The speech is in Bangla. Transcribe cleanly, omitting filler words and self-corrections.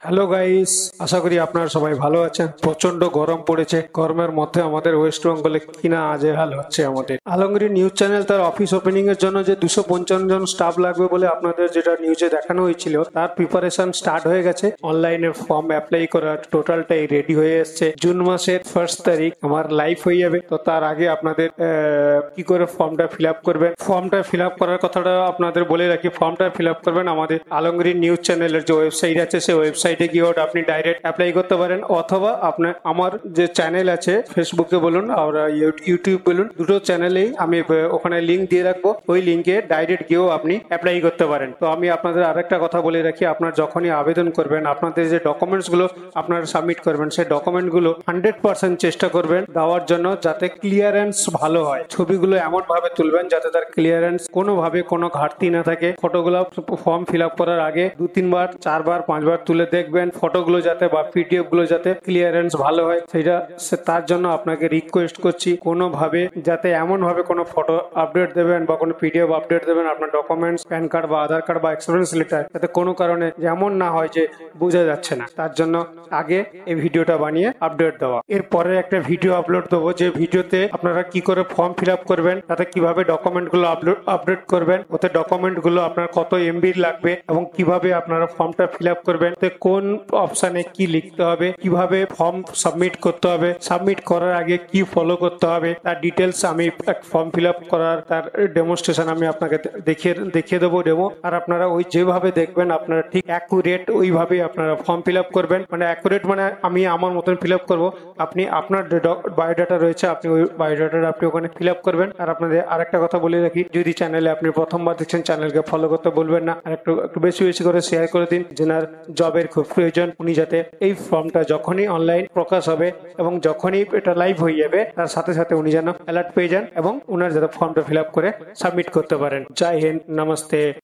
হ্যালো গাইস, আশা করি আপনারা সবাই ভালো আছেন। প্রচন্ড গরম পড়েছে। গরমের মধ্যে আমাদের ওয়েস্ট বেঙ্গলে কিনা আজেহাল হচ্ছে। আমাদের আলমগীর নিউজ চ্যানেল তার অফিস ওপেনিং এর জন্য যে 255 জন স্টাফ লাগবে বলে আপনাদের যেটা নিউজে দেখানো হয়েছিল, তার প্রিপারেশন স্টার্ট হয়ে গেছে। অনলাইনে ফর্ম অ্যাপ্লাই করার টোটালটাই রেডি হয়ে এসছে। জুন মাসের 1 তারিখ আমার লাইভ হয়ে যাবে। তো তার আগে আপনাদের কি করে ফর্মটা ফিল আপ করবেন, ফর্মটা ফিল আপ করার কথাটা আপনাদের বলে রাখি। ফর্মটা ফিল আপ করবেন আমাদের আলমগীর নিউজ চ্যানেলের যে ওয়েবসাইট আছে, সেই ওয়েবসাইটে গিয়ে আপনি ডাইরেক্ট অ্যাপ্লাই করতে পারেন, অথবা আপনার আমার যে চ্যানেল আছে ফেসবুকে বলুন আর ইউটিউব বলুন, দুটো চ্যানেলেই আমি ওখানে লিঙ্ক দিয়ে রাখবো। ওই লিঙ্কে ডাইরেক্ট গিয়েও আপনি অ্যাপ্লাই করতে পারেন। তো আমি আপনাদের আরেকটা কথা বলে রাখি, আপনার যখনই আবেদন করবেন আপনাদের যে ডকুমেন্টস গুলো আপনারা সাবমিট করবেন, সেই ডকুমেন্ট গুলো 100% চেষ্টা করবেন দেওয়ার জন্য, যাতে ক্লিয়ারেন্স ভালো হয়। ছবিগুলো এমন ভাবে তুলবেন যাতে তার ক্লিয়ারেন্স কোনোভাবে কোনো ঘাটতি না থাকে। ফটোগুলো ফর্ম ফিল আপ করার আগে 2-3 বার 4-বার 5-বার তুলে দেখবেন ফটোগুলো যাতে বা পিডিএফ গুলো যাতে ক্লিয়ারেন্স ভালো হয়। সেটা তার জন্য আপনাকে রিকোয়েস্ট করছি, কোনোভাবে যাতে এমন ভাবে কোনো ফটো আপডেট দেবেন বা কোনো পিডিএফ আপডেট দেবেন আপনার ডকুমেন্টস, প্যান কার্ড বা আধার কার্ড বা এক্সপিরিয়েন্স লেটার, যাতে কোনো কারণে যেমন না হয় যে বোঝা যাচ্ছে না। তার জন্য আগে এই ভিডিওটা বানিয়ে আপডেট দেওয়া। এরপরে একটা ভিডিও আপলোড দেবো, যে ভিডিওতে আপনারা কি করে ফর্ম ফিল আপ করবেন, তাতে কিভাবে ডকুমেন্ট গুলো আপডেট করবেন, ওতে ডকুমেন্ট গুলো আপনার কত এমবি লাগবে এবং কিভাবে আপনারা ফর্মটা ফিল আপ করবেন, কোন অপশানে কি লিখতে হবে, কিভাবে ফর্ম সাবমিট করতে হবে, সাবমিট করার আগে কি ফলো করতে হবে, তার ডিটেলস আমি ফর্ম ফিল আপ করার তার ডেমোস্ট্রেশন আমি আপনাকে দেখিয়ে দেবো ডেমো। আর আপনারা ওই যেভাবে দেখবেন আপনারা ঠিক অ্যাকুরেট ওইভাবেই আপনারা ফর্ম ফিল আপ করবেন। মানে অ্যাকুরেট মানে আমি আমার মতন ফিল আপ করবো, আপনি আপনার বায়োডাটা রয়েছে আপনি ওই বায়োডাটা আপনি ওখানে ফিল আপ করবেন। আর আপনাদের আরেকটা কথা বলে রাখি, যদি চ্যানেলে আপনি প্রথমবার দেখছেন চ্যানেলকে ফলো করতে বলবেন না, আর একটু বেশি বেশি করে শেয়ার করে দিন। যেনার জবের খুব প্রয়োজন, উনি যাতে এই ফর্মটা যখনই অনলাইন প্রকাশ হবে এবং যখনই এটা লাইভ হয়ে যাবে তার সাথে সাথে উনি যেন অ্যালার্ট পেয়ে যান এবং উনার যাতে ফর্মটা ফিল আপ করে সাবমিট করতে পারেন। জয় হিন্দ, নমস্তে।